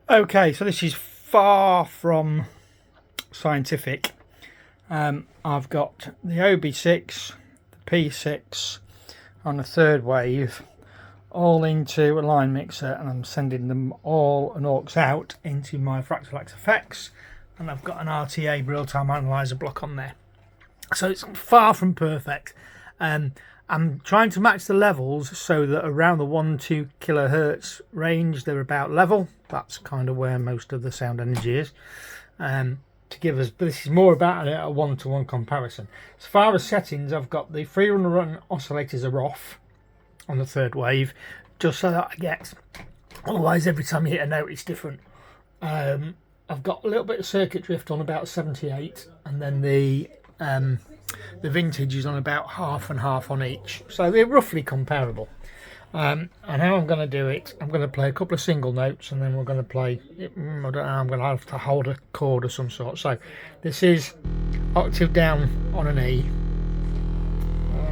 Okay, so this is far from scientific. I've got the OB6, the P6 on the third wave, all into a line mixer, and I'm sending them all an aux out into my Fractal FX, and I've got an RTA real-time analyzer block on there. So it's far from perfect. I'm trying to match the levels so that around the 1-2 kilohertz range they're about level. That's kind of where most of the sound energy is. To give us, but this is more about a one-to-one comparison. As far as settings, I've got the free run oscillators are off on the third wave, just so that I get, otherwise every time you hit a note it's different. I've got a little bit of circuit drift on about 78, and then the vintage is on about half and half on each, so they're roughly comparable. And how I'm going to do it, I'm going to play a couple of single notes, and then we're going to play, I don't know, I'm going to have to hold a chord of some sort. So this is octave down on an E.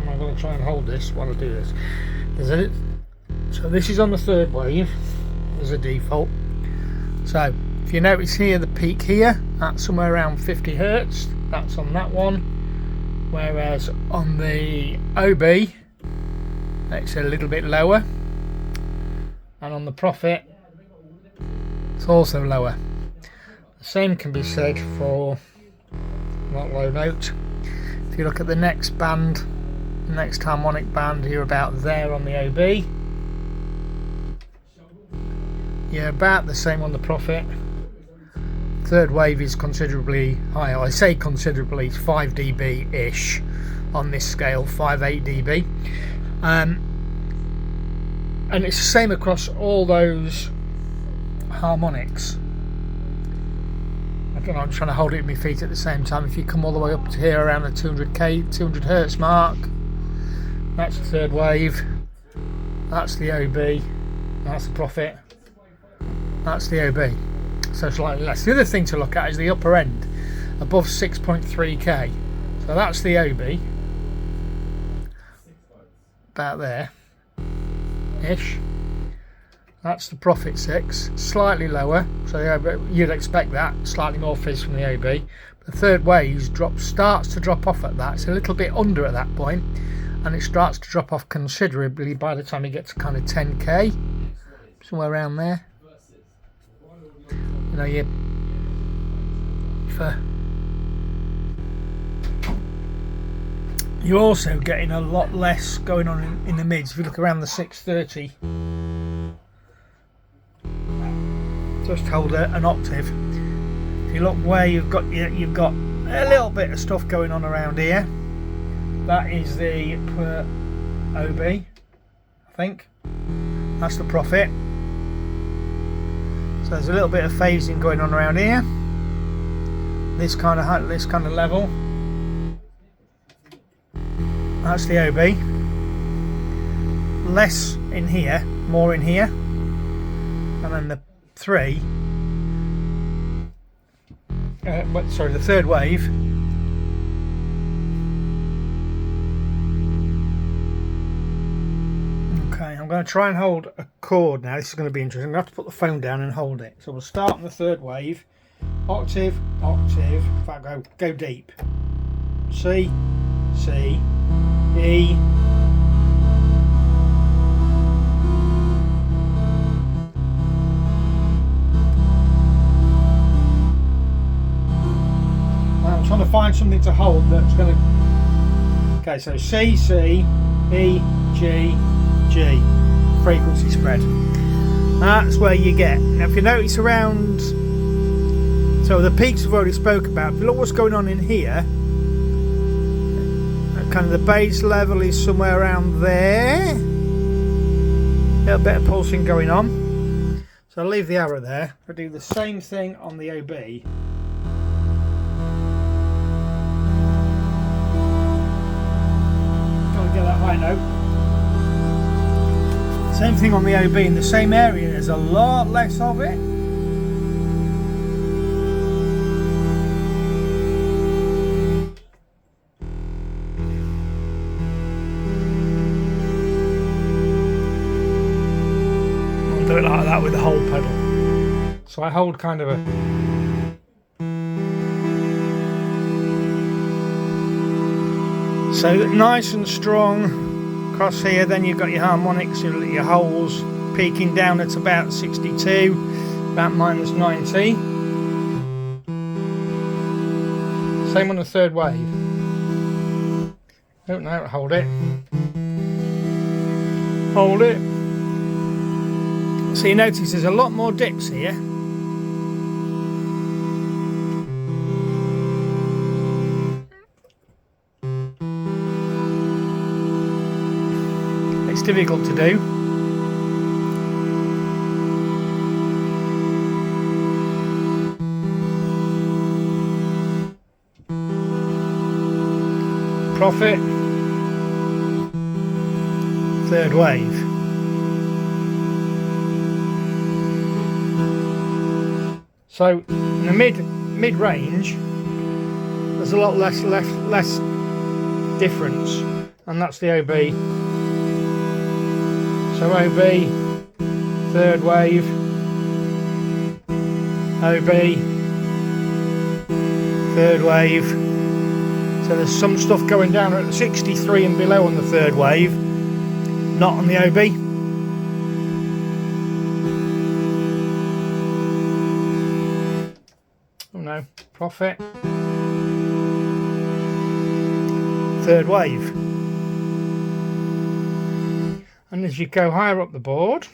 I'm going to try and hold this while I do this. So this is on the third wave as a default. So if you notice here, the peak here, that's somewhere around 50 hertz. That's on that one. Whereas on the OB, it's a little bit lower, and on the Prophet it's also lower. The same can be said for not low note. If you look at the next band, next harmonic band, you're about there on the OB. You're about the same on the Prophet. Third wave is considerably higher. I say considerably, it's 5 dB ish on this scale, 5-8 dB. And it's the same across all those harmonics. Again, I'm trying to hold it with my feet at the same time. If you come all the way up to here around the 200 hertz mark, that's the third wave, that's the OB, that's the Prophet, that's the OB. So slightly less. The other thing to look at is the upper end, above 6.3k. So that's the OB, about there ish. That's the Prophet 6, slightly lower, so you'd expect that, slightly more fizz from the OB. The third wave starts to drop off at that. It's a little bit under at that point, and it starts to drop off considerably by the time you get to kind of 10k, somewhere around there. You know, you're also getting a lot less going on in the mids. If you look around the 630, just hold an octave. If you look where you've got a little bit of stuff going on around here, that is the OB, I think. That's the Prophet. So there's a little bit of phasing going on around here. This kind of level. That's the OB. Less in here, more in here, and then the 3. The third wave. Okay, I'm going to try and hold a chord now. This is going to be interesting. I'm going to have to put the phone down and hold it. So we'll start on the third wave. Octave, octave. In fact, go deep. C, C, E. I'm trying to find something to hold that's going to... Okay, so C, C, E, G, G. Frequency spread. That's where you get. Now if you notice around... So the peaks we've already spoke about. If you look what's going on in here, kind of the base level is somewhere around there. A little bit of pulsing going on. So I'll leave the arrow there. I'll do the same thing on the OB. Gotta get that high note. Same thing on the OB in the same area. There's a lot less of it. Do it like that with the whole pedal. So I hold kind of a so nice and strong across here. Then you've got your harmonics, your holes peaking down at about 62, about -90. Same on the third wave. Oh no, hold it. Hold it. So you notice there's a lot more dips here. It's difficult to do. Profit. Third wave. So in the mid range, there's a lot less difference, and that's the OB. So OB, third wave, OB, third wave. So there's some stuff going down at 63 and below on the third wave, not on the OB. Oh no, profit. Third wave. And as you go higher up the board,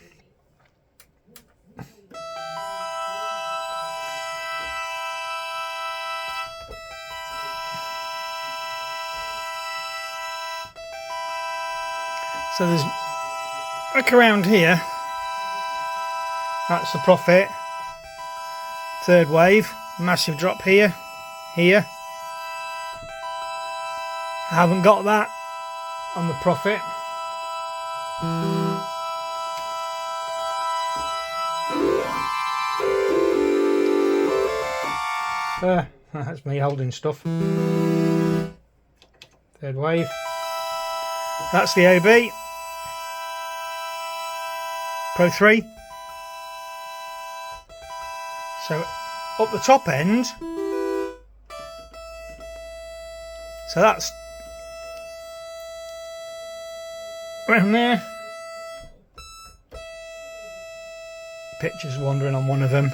so there's, look around here, that's the profit, third wave, massive drop here, here. I haven't got that on the profit. That's me holding stuff. Third wave. That's the OB. Pro 3. So up the top end. So that's around there. Picture's wandering on one of them.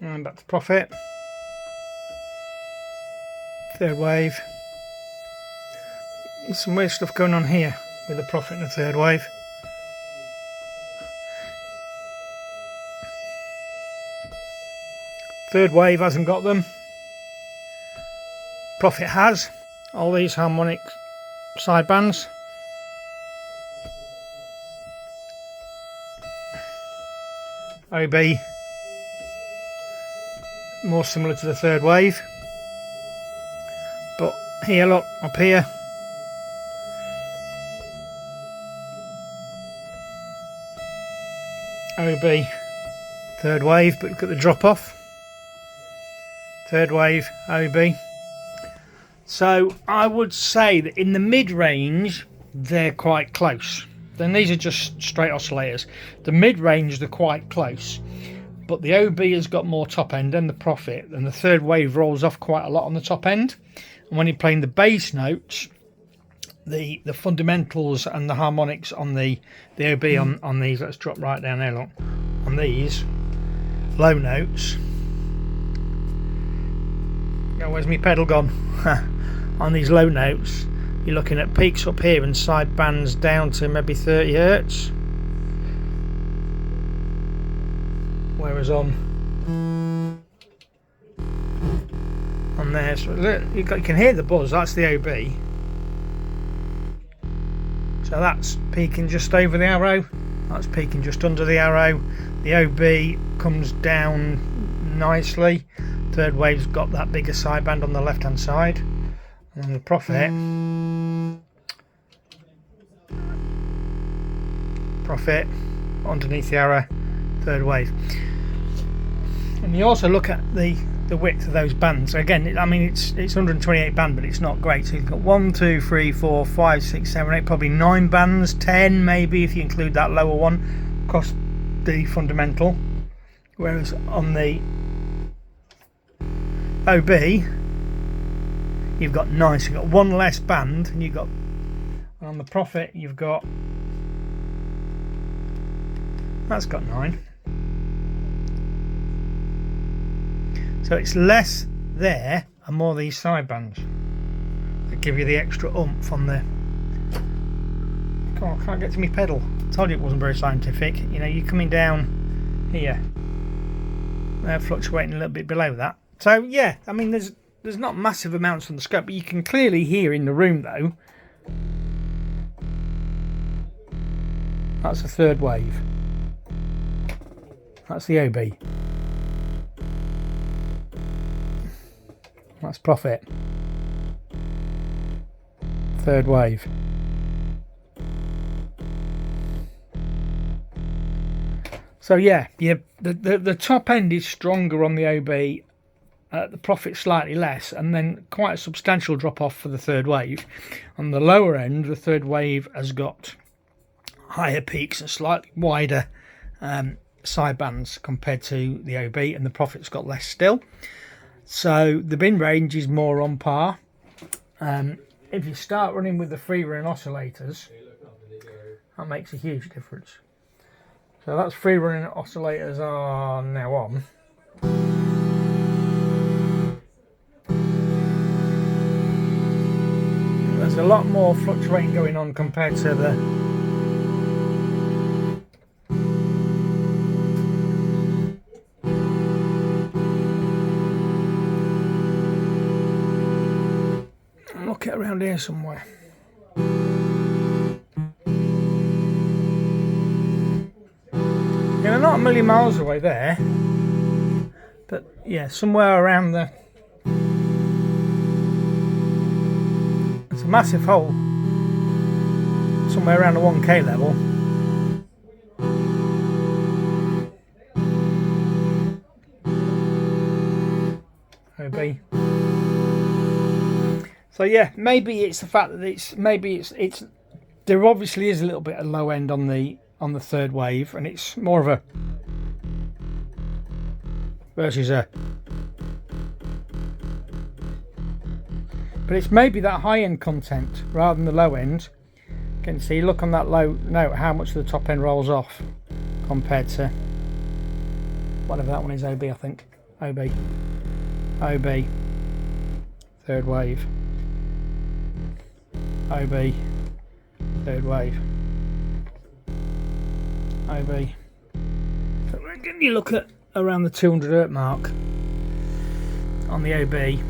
And back to profit. Third wave. There's some weird stuff going on here with the profit and the third wave. Third wave hasn't got them. Profit has. All these harmonic sidebands. OB. More similar to the third wave. But here, look, up here. OB, third wave, but look at the drop off. Third wave, OB. So I would say that in the mid range, they're quite close. Then these are just straight oscillators. The mid range, they're quite close. But the OB has got more top end than the profit, and the third wave rolls off quite a lot on the top end. And when you're playing the bass notes, the fundamentals and the harmonics on the OB on these, let's drop right down there, look, on these low notes. Oh, where's my pedal gone? On these low notes, you're looking at peaks up here and side bands down to maybe 30 hertz. Whereas on there, so look, you can hear the buzz. That's the OB. So that's peaking just over the arrow. That's peaking just under the arrow. The OB comes down nicely. Third wave's got that bigger sideband on the left hand side. And then the profit profit, underneath the arrow, third wave. And you also look at the width of those bands. Again, I mean it's 128 band, but it's not great. So you've got 1, 2, 3, 4, 5, 6, 7, 8, probably 9 bands, 10 maybe if you include that lower one across the fundamental. Whereas on the OB, you've got 9, so you've got 1 less band, and you've got, on the profit, you've got, that's got 9. So it's less there and more these side bands that give you the extra oomph on the. Come on, I can't get to my pedal. I told you it wasn't very scientific. You know, you're coming down here. They're fluctuating a little bit below that. So yeah, I mean there's not massive amounts on the scope, but you can clearly hear in the room though. That's a third wave. That's the OB. That's profit. Third wave. So yeah, the top end is stronger on the OB. The profit slightly less, and then quite a substantial drop off for the third wave. On the lower end, the third wave has got higher peaks and slightly wider side bands compared to the OB, and the profit's got less still. So the bin range is more on par. If you start running with the free run oscillators, that makes a huge difference. So that's free running oscillators are now on. There's a lot more fluctuating going on compared to the look at around here somewhere. Yeah, they're not a million miles away there, but yeah, somewhere around the. It's a massive hole, somewhere around the 1K level. OB. So yeah, maybe it's the fact that it's there obviously is a little bit of low end on the third wave, and it's more of a versus a. But it's maybe that high end content rather than the low end. You can see, look on that low note, how much the top end rolls off compared to whatever that one is, OB, I think. OB. Third wave. OB. Third wave. OB. So when you look at around the 200 Hz mark on the OB and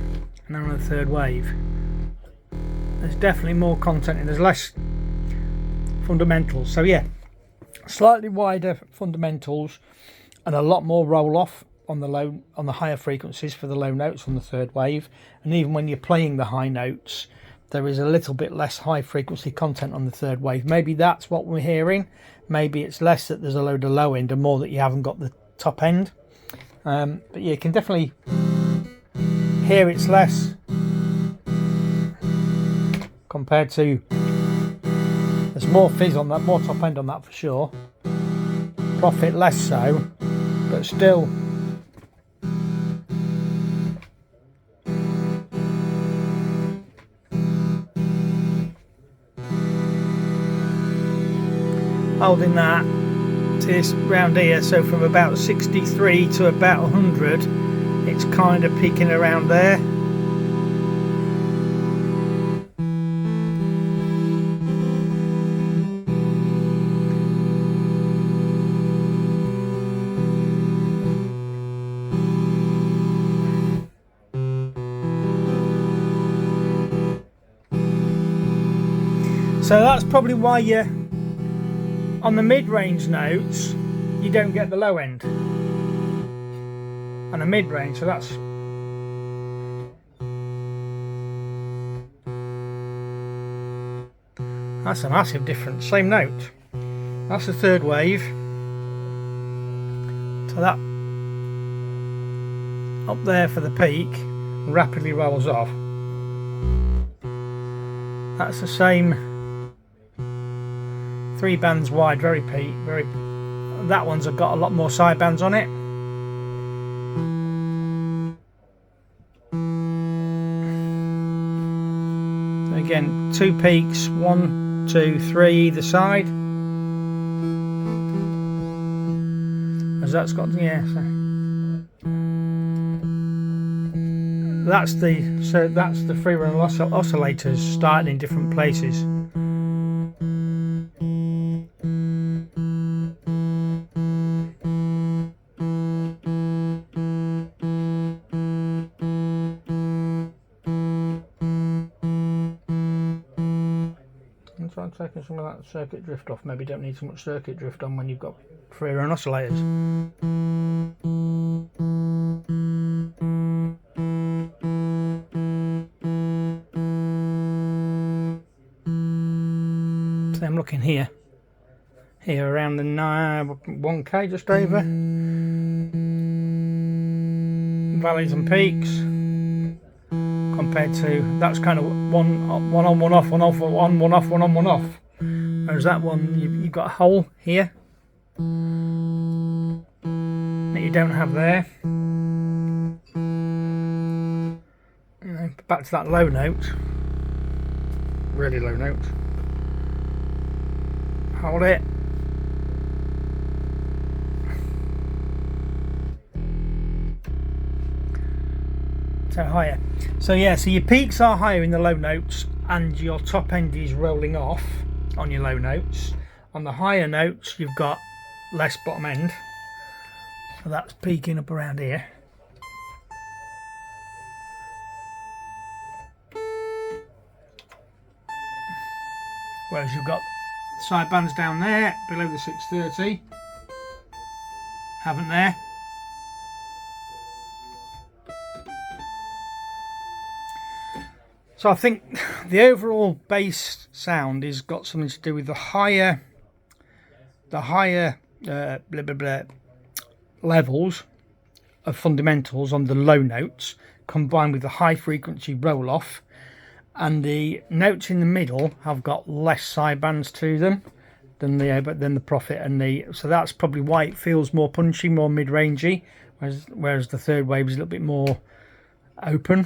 then on the third wave, there's definitely more content and there's less fundamentals. So yeah, slightly wider fundamentals and a lot more roll off on the higher frequencies for the low notes on the third wave. And even when you're playing the high notes, there is a little bit less high frequency content on the third wave. Maybe that's what we're hearing. Maybe it's less that there's a load of low end and more that you haven't got the top end. But yeah, you can definitely hear it's less compared to, there's more fizz on that, more top end on that for sure. Profit less so, but still. Holding that to this round here, so from about 63 to about 100, it's kind of peaking around there. So that's probably why you, on the mid-range notes, you don't get the low end on a mid-range. So that's a massive difference. Same note, That's the third wave. So that up there for the peak rapidly rolls off. That's the same 3 bands wide, very peak, very. That one's got a lot more side bands on it. So again, 2 peaks, 1, 2, 3 either side. As that's got, yeah. So that's the free run oscillators starting in different places. I'm trying taking some of that circuit drift off. Maybe you don't need so much circuit drift on when you've got free run oscillators. So I'm looking here around the 1k, just over. Valleys and peaks compared to, that's kind of one on, one off, one off, one off, one on, one off. Whereas that one, you've got a hole here that you don't have there. You know, back to that low note, really low note. Hold it. So higher. So yeah, so your peaks are higher in the low notes and your top end is rolling off on your low notes. On the higher notes you've got less bottom end. So that's peaking up around here. Whereas you've got side bands down there below the 630. Haven't there. So I think the overall bass sound has got something to do with the higher levels of fundamentals on the low notes combined with the high frequency roll off, and the notes in the middle have got less side bands to them than the profit, and so that's probably why it feels more punchy, more mid-rangey, whereas the third wave is a little bit more open,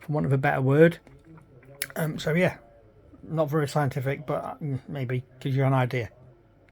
for want of a better word. So yeah, not very scientific, but maybe gives you an idea.